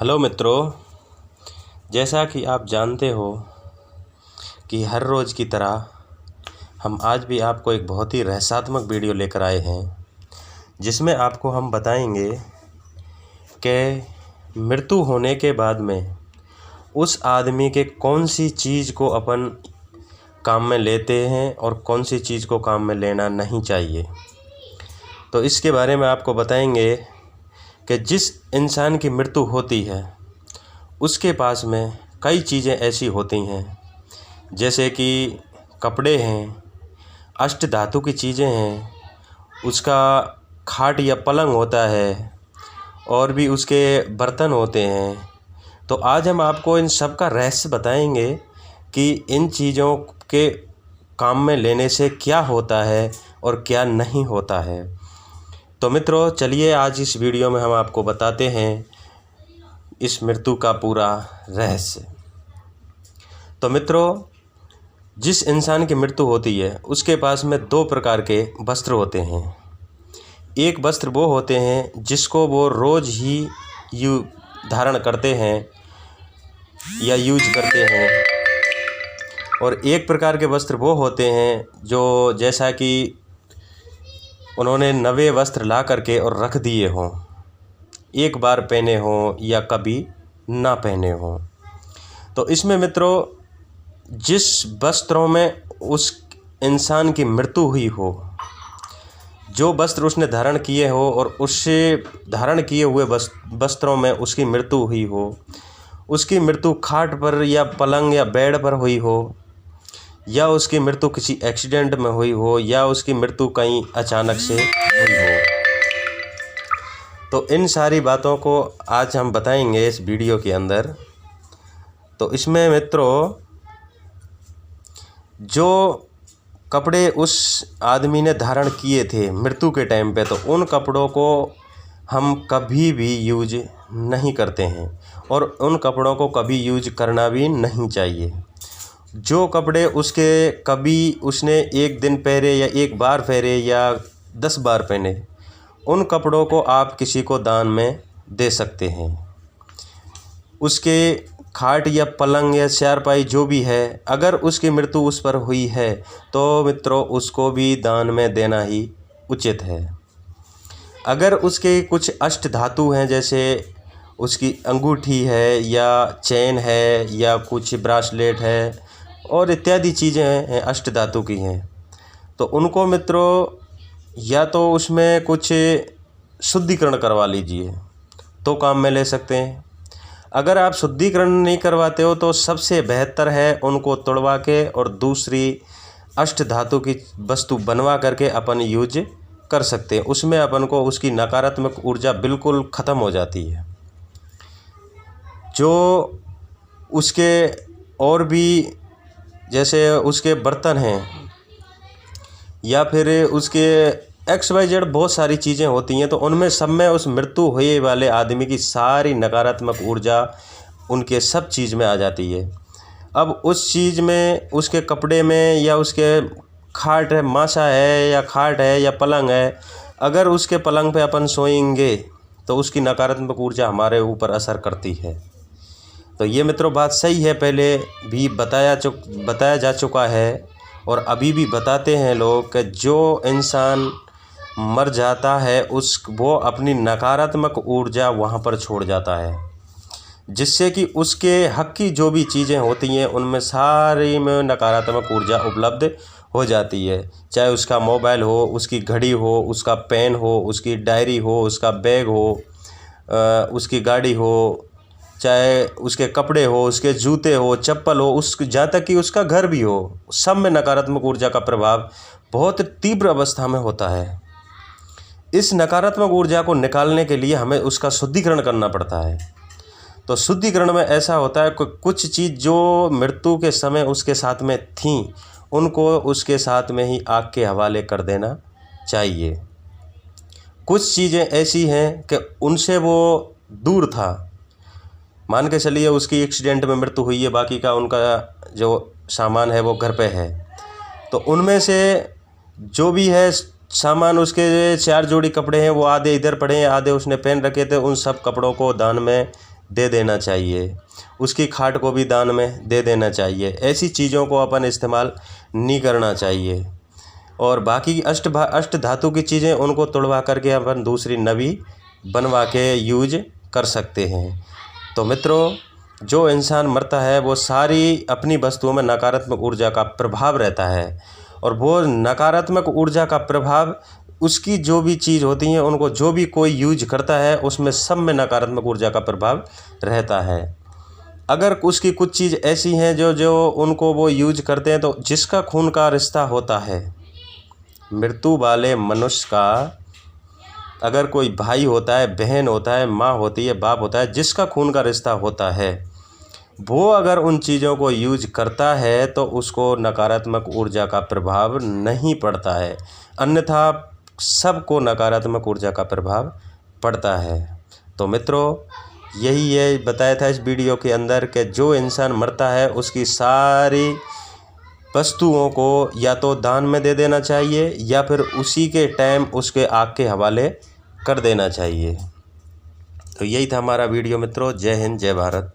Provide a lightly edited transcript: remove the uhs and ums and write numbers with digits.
Hello मित्रों, जैसा कि आप जानते हो कि हर रोज़ की तरह हम आज भी आपको एक बहुत ही रहस्यात्मक वीडियो लेकर आए हैं, जिसमें आपको हम बताएंगे कि मृत्यु होने के बाद में उस आदमी के कौन सी चीज़ को अपन काम में लेते हैं और कौन सी चीज़ को काम में लेना नहीं चाहिए। तो इसके बारे में आपको बताएंगे कि जिस इंसान की मृत्यु होती है उसके पास में कई चीज़ें ऐसी होती हैं, जैसे कि कपड़े हैं, अष्ट धातु की चीज़ें हैं, उसका खाट या पलंग होता है और भी उसके बर्तन होते हैं। तो आज हम आपको इन सब का रहस्य बताएंगे कि इन चीज़ों के काम में लेने से क्या होता है और क्या नहीं होता है। तो मित्रों, चलिए आज इस वीडियो में हम आपको बताते हैं इस मृत्यु का पूरा रहस्य। तो मित्रों, जिस इंसान की मृत्यु होती है उसके पास में दो प्रकार के वस्त्र होते हैं। एक वस्त्र वो होते हैं जिसको वो रोज़ ही धारण करते हैं या यूज करते हैं, और एक प्रकार के वस्त्र वो होते हैं जो जैसा कि उन्होंने नवे वस्त्र ला करके और रख दिए हों, एक बार पहने हों या कभी ना पहने हों। तो इसमें मित्रों, जिस वस्त्रों में उस इंसान की मृत्यु हुई हो, जो वस्त्र उसने धारण किए हो और उससे धारण किए हुए वस्त्रों में उसकी मृत्यु हुई हो, उसकी मृत्यु खाट पर या पलंग या बेड पर हुई हो, या उसकी मृत्यु किसी एक्सीडेंट में हुई हो, या उसकी मृत्यु कहीं अचानक से हुई हो। तो इन सारी बातों को आज हम बताएंगे इस वीडियो के अंदर। तो इसमें मित्रों, जो कपड़े उस आदमी ने धारण किए थे मृत्यु के टाइम पे, तो उन कपड़ों को हम कभी भी यूज नहीं करते हैं और उन कपड़ों को कभी यूज करना भी नहीं चाहिए। जो कपड़े उसके कभी उसने एक दिन पहने या एक बार पहने या 10 बार पहने, उन कपड़ों को आप किसी को दान में दे सकते हैं। उसके खाट या पलंग या चारपाई जो भी है, अगर उसकी मृत्यु उस पर हुई है तो मित्रों उसको भी दान में देना ही उचित है। अगर उसके कुछ अष्ट धातु हैं, जैसे उसकी अंगूठी है या चेन है या कुछ ब्रासलेट है और इत्यादि चीज़ें हैं अष्ट धातु की हैं, तो उनको मित्रों या तो उसमें कुछ शुद्धिकरण करवा लीजिए तो काम में ले सकते हैं। अगर आप शुद्धिकरण नहीं करवाते हो तो सबसे बेहतर है उनको तोड़वा के और दूसरी अष्ट धातु की वस्तु बनवा करके अपन यूज कर सकते हैं। उसमें अपन को उसकी नकारात्मक ऊर्जा बिल्कुल ख़त्म हो जाती है। जो उसके और भी जैसे उसके बर्तन हैं या फिर उसके XYZ बहुत सारी चीज़ें होती हैं, तो उनमें सब में उस मृत्यु हुए वाले आदमी की सारी नकारात्मक ऊर्जा उनके सब चीज़ में आ जाती है। अब उस चीज़ में, उसके कपड़े में या उसके खाट है, मासा है या खाट है या पलंग है, अगर उसके पलंग पे अपन सोएंगे तो उसकी नकारात्मक ऊर्जा हमारे ऊपर असर करती है। तो ये मित्रों बात सही है, पहले भी बताया जा चुका है और अभी भी बताते हैं लोग कि जो इंसान मर जाता है वो अपनी नकारात्मक ऊर्जा वहाँ पर छोड़ जाता है, जिससे कि उसके हक की जो भी चीज़ें होती हैं उनमें सारी में नकारात्मक ऊर्जा उपलब्ध हो जाती है। चाहे उसका मोबाइल हो, उसकी घड़ी हो, उसका पेन हो, उसकी डायरी हो, उसका बैग हो, उसकी गाड़ी हो, चाहे उसके कपड़े हो, उसके जूते हो, चप्पल हो, जहाँ तक कि उसका घर भी हो, सब में नकारात्मक ऊर्जा का प्रभाव बहुत तीव्र अवस्था में होता है। इस नकारात्मक ऊर्जा को निकालने के लिए हमें उसका शुद्धिकरण करना पड़ता है। तो शुद्धिकरण में ऐसा होता है कि कुछ चीज़ जो मृत्यु के समय उसके साथ में थीं, उनको उसके साथ में ही आग के हवाले कर देना चाहिए। कुछ चीज़ें ऐसी हैं कि उनसे वो दूर था, मान के चलिए उसकी एक्सीडेंट में मृत्यु हुई है, बाकी का उनका जो सामान है वो घर पे है, तो उनमें से जो भी है सामान, उसके 4 जोड़ी कपड़े हैं वो आधे इधर पड़े हैं, आधे उसने पहन रखे थे, उन सब कपड़ों को दान में दे देना चाहिए, उसकी खाट को भी दान में दे देना चाहिए। ऐसी चीज़ों को अपन इस्तेमाल नहीं करना चाहिए। और बाकी अष्ट धातु की चीज़ें उनको तोड़वा करके अपन दूसरी नवी बनवा के यूज कर सकते हैं। तो मित्रों, जो इंसान मरता है वो सारी अपनी वस्तुओं में नकारात्मक ऊर्जा का प्रभाव रहता है, और वो नकारात्मक ऊर्जा का प्रभाव उसकी जो भी चीज़ होती हैं, उनको जो भी कोई यूज करता है उसमें सब में नकारात्मक ऊर्जा का प्रभाव रहता है। अगर उसकी कुछ चीज़ ऐसी हैं जो उनको वो यूज करते हैं, तो जिसका खून का रिश्ता होता है मृत्यु वाले मनुष्य का, अगर कोई भाई होता है, बहन होता है, माँ होती है, बाप होता है, जिसका खून का रिश्ता होता है, वो अगर उन चीज़ों को यूज करता है तो उसको नकारात्मक ऊर्जा का प्रभाव नहीं पड़ता है, अन्यथा सबको नकारात्मक ऊर्जा का प्रभाव पड़ता है। तो मित्रों, यही ये बताया था इस वीडियो के अंदर कि जो इंसान मरता है उसकी सारी वस्तुओं को या तो दान में दे देना चाहिए या फिर उसी के टाइम उसके आग के हवाले कर देना चाहिए। तो यही था हमारा वीडियो मित्रों। जय हिंद, जय भारत।